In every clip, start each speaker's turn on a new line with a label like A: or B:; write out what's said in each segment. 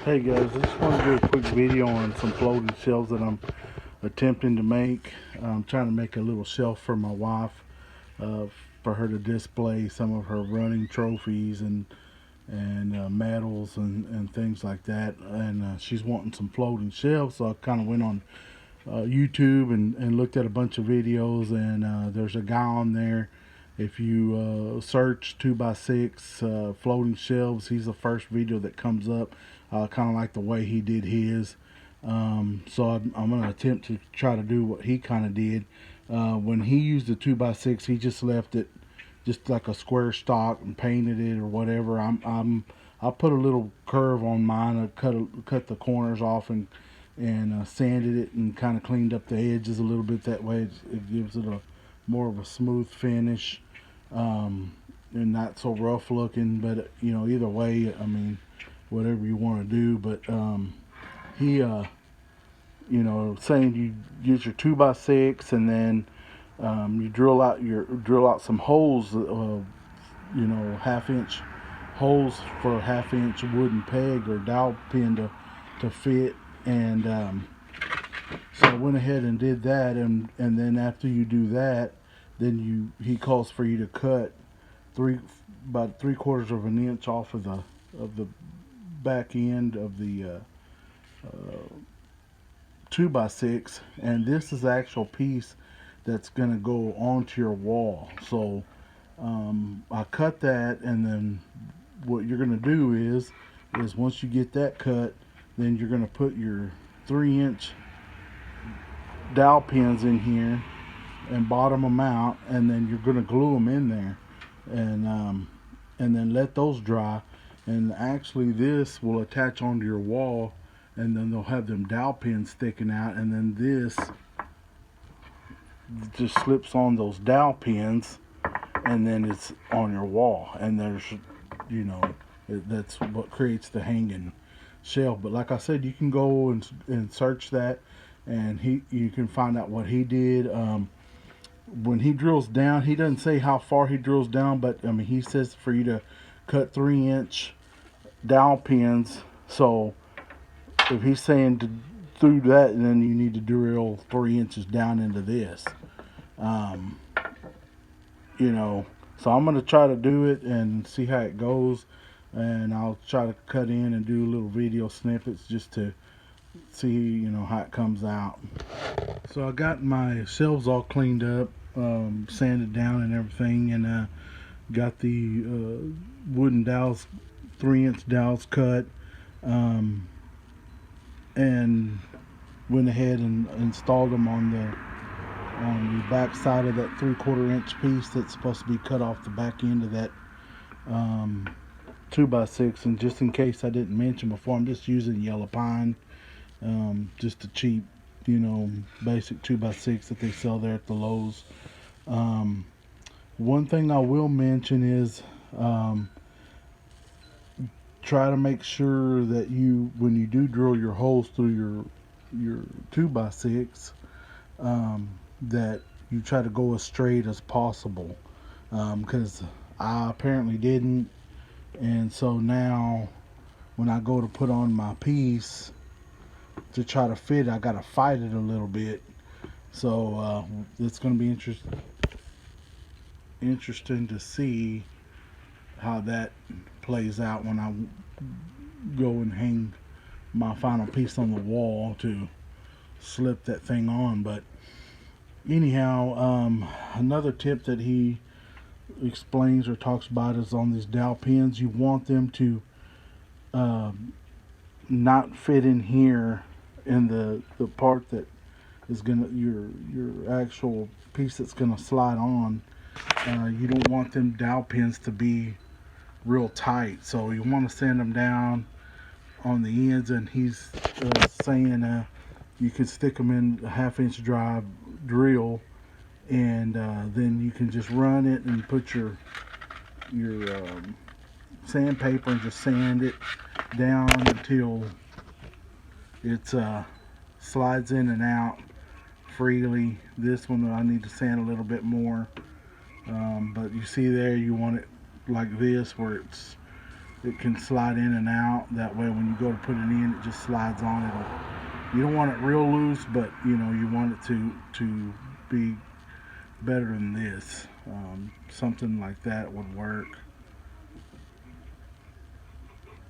A: Hey guys, I just want to do a quick video on some floating shelves that I'm attempting to make. I'm trying to make a little shelf for my wife, uh, for her to display some of her running trophies and medals and things like that. And she's wanting some floating shelves, so I kind of went on YouTube and looked at a bunch of videos. And there's a guy on there. If you search 2x6 floating shelves, he's the first video that comes up. Kind of like the way he did his. So I'm going to attempt to try to do what he kind of did. When he used the 2x6, he just left it just like a square stock and painted it or whatever. I put a little curve on mine. I cut the corners off and sanded it and kind of cleaned up the edges a little bit. That way it gives it a more of a smooth finish, and not so rough looking. But either way, I mean, whatever you want to do. But he saying you use your 2x6 and then you drill out some holes, 1/2 inch holes for a 1/2 inch wooden peg or dowel pin to fit. And so I went ahead and did that. And then after you do that, then he calls for you to cut about 3/4 of an inch off of the back end of the 2x6, and this is the actual piece that's going to go onto your wall. So I cut that, and then what you're going to do is once you get that cut, then you're going to put your 3-inch dowel pins in here and bottom them out, and then you're going to glue them in there, and then let those dry. And actually this will attach onto your wall, and then they'll have them dowel pins sticking out, and then this just slips on those dowel pins, and then it's on your wall. And there's that's what creates the hanging shelf. But like I said, you can go and search that, and you can find out what he did. When he drills down, he doesn't say how far he drills down, but I mean, he says for you to cut 3-inch dowel pins. So if he's saying to do that, then you need to drill 3 inches down into this. um, so I'm going to try to do it and see how it goes, and I'll try to cut in and do little video snippets just to see how it comes out. So I got my shelves all cleaned up, sanded down and everything, and got the wooden dowels, 3-inch dowels cut, and went ahead and installed them on the back side of that 3/4 inch piece that's supposed to be cut off the back end of that 2x6. And just in case I didn't mention before, I'm just using yellow pine, just a cheap, basic 2x6 that they sell there at the Lowe's. One thing I will mention is try to make sure that when you do drill your holes through your 2x6, that you try to go as straight as possible, because I apparently didn't. And so now when I go to put on my piece to try to fit it, I gotta fight it a little bit. So it's going to be interesting to see how that plays out when I go and hang my final piece on the wall to slip that thing on. But anyhow, another tip that he explains or talks about is on these dowel pins. You want them to not fit in here in the part that is gonna your actual piece that's gonna slide on. You don't want them dowel pins to be real tight, so you want to sand them down on the ends. And he's saying you can stick them in a 1/2 inch drill, and then you can just run it and put your sandpaper and just sand it down until it slides in and out freely. This one I need to sand a little bit more, but you see there, you want it like this, where it's it can slide in and out. That way when you go to put it in, it just slides on. You don't want it real loose, but you know, you want it to be better than this. Something like that would work.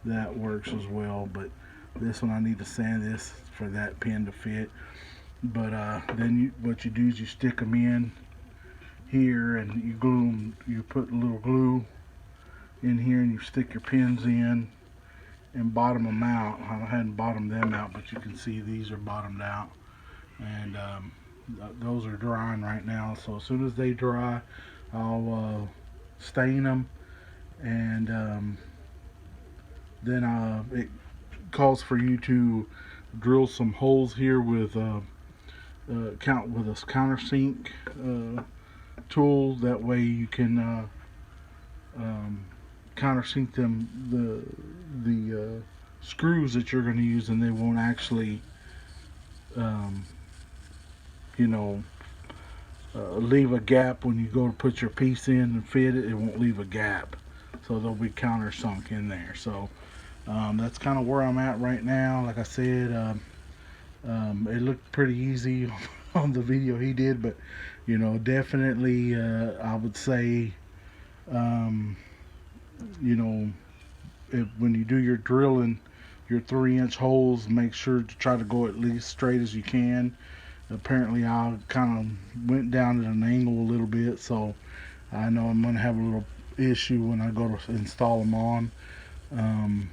A: That works as well, but this one I need to sand this for that pin to fit. But then what you do is you stick them in here and you glue them. You put a little glue in here and you stick your pins in and bottom them out. I hadn't bottomed them out, but you can see these are bottomed out, and those are drying right now. So as soon as they dry, I'll stain them, and then it calls for you to drill some holes here with a countersink tool. That way you can countersink them the screws that you're going to use, and they won't actually um, you know leave a gap when you go to put your piece in and fit it. It won't leave a gap, so they'll be countersunk in there. So that's kind of where I'm at right now. Like I said, it looked pretty easy on the video he did, but you know, definitely I would say you know, when you do your drilling, your 3-inch holes, make sure to try to go at least straight as you can. Apparently I kind of went down at an angle a little bit, so I know I'm going to have a little issue when I go to install them on. Um,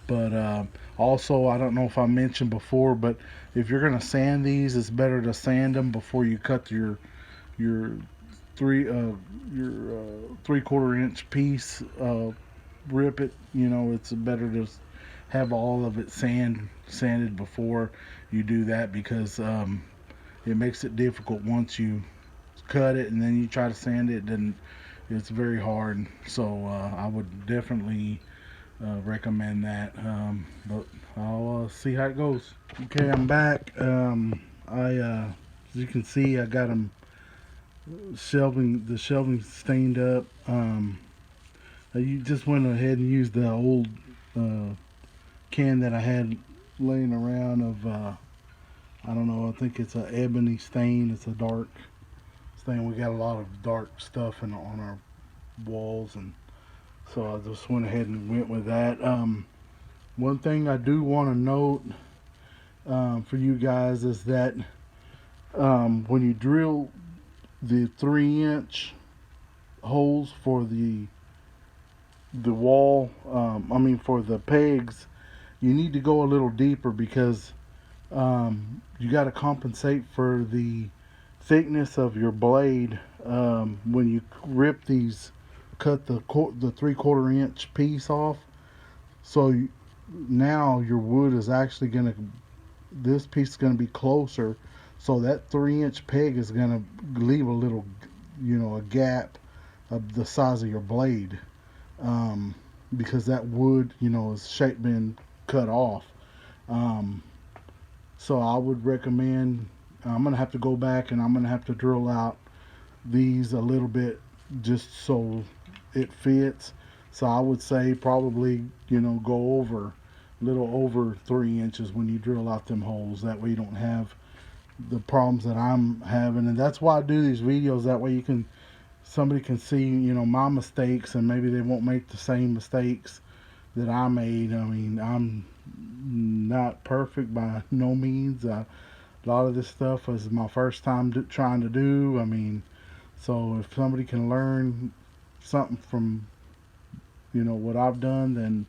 A: but also, I don't know if I mentioned before, but if you're going to sand these, it's better to sand them before you cut your three your 3/4 inch piece. Rip it. You know, it's better to have all of it sanded before you do that, because it makes it difficult once you cut it and then you try to sand it. Then it's very hard. So I would definitely recommend that. But I'll see how it goes. Okay, I'm back. As you can see, I got them the shelving stained up. You just went ahead and used the old uh, can that I had laying around of I don't know, I think it's a ebony stain. It's a dark stain. We got a lot of dark stuff on our walls, and so I just went ahead and went with that. One thing I do want to note for you guys is that when you drill the 3-inch holes for the wall, I mean for the pegs, you need to go a little deeper, because you got to compensate for the thickness of your blade. When you cut the 3/4 inch piece off, so now your wood is actually gonna, this piece is gonna be closer, so that 3-inch peg is gonna leave a little, you know, a gap of the size of your blade, um, because that wood, you know, is shape been cut off. Um, so I would recommend. I'm gonna have to go back and I'm gonna have to drill out these a little bit just so it fits. So I would say probably, you know, go over a little over 3 inches when you drill out them holes. That way you don't have the problems that I'm having, and that's why I do these videos. That way somebody can see, you know, my mistakes, and maybe they won't make the same mistakes that I made. I mean, I'm not perfect by no means. A lot of this stuff is my first time trying to do. I mean, so if somebody can learn something from, you know, what I've done, then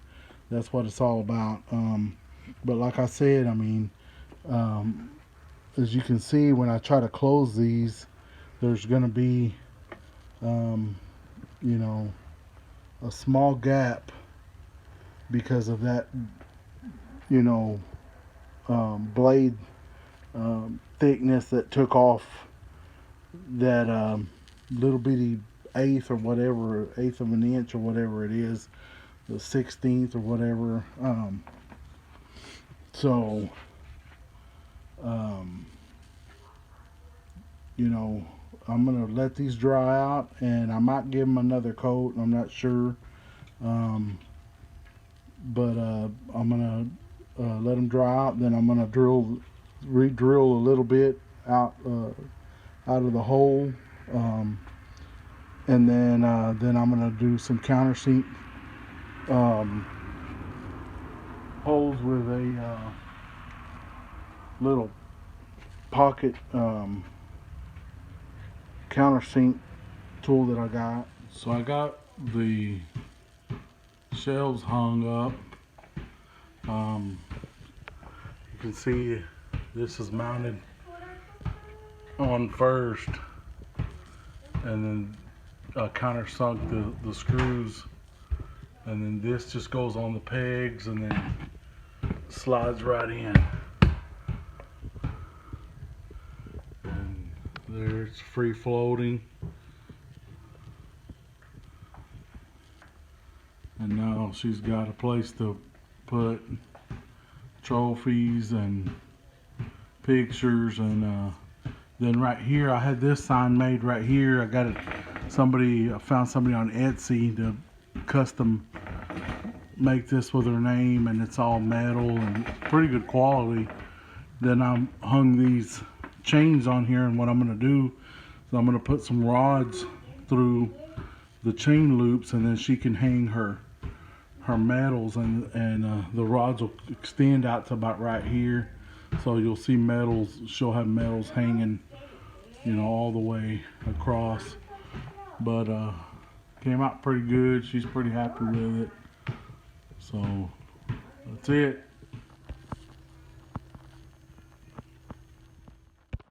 A: that's what it's all about. But like I said, I mean, um, as you can see, when I try to close these, there's going to be, um, you know, a small gap because of that, you know, blade thickness that took off that little bitty eighth of an inch or whatever it is, the 16th or whatever. So, um, you know, I'm gonna let these dry out, and I might give them another coat. I'm not sure. Um, but I'm gonna let them dry out. Then I'm gonna re-drill a little bit out of the hole, um, and then I'm gonna do some countersink um, holes with a little pocket countersink tool that I got. So I got the shelves hung up. You can see this is mounted on first, and then I countersunk the screws, and then this just goes on the pegs and then slides right in. And there it's free floating. And now she's got a place to put trophies and pictures. And then right here, I had this sign made right here. I got it. I found somebody on Etsy to custom make this with her name, and it's all metal and pretty good quality. Then I hung these chains on here, and what I'm going to do is I'm going to put some rods through the chain loops, and then she can hang her metals, and the rods will extend out to about right here, so you'll see metals. She'll have metals hanging, you know, all the way across. But came out pretty good. She's pretty happy with it. So that's it.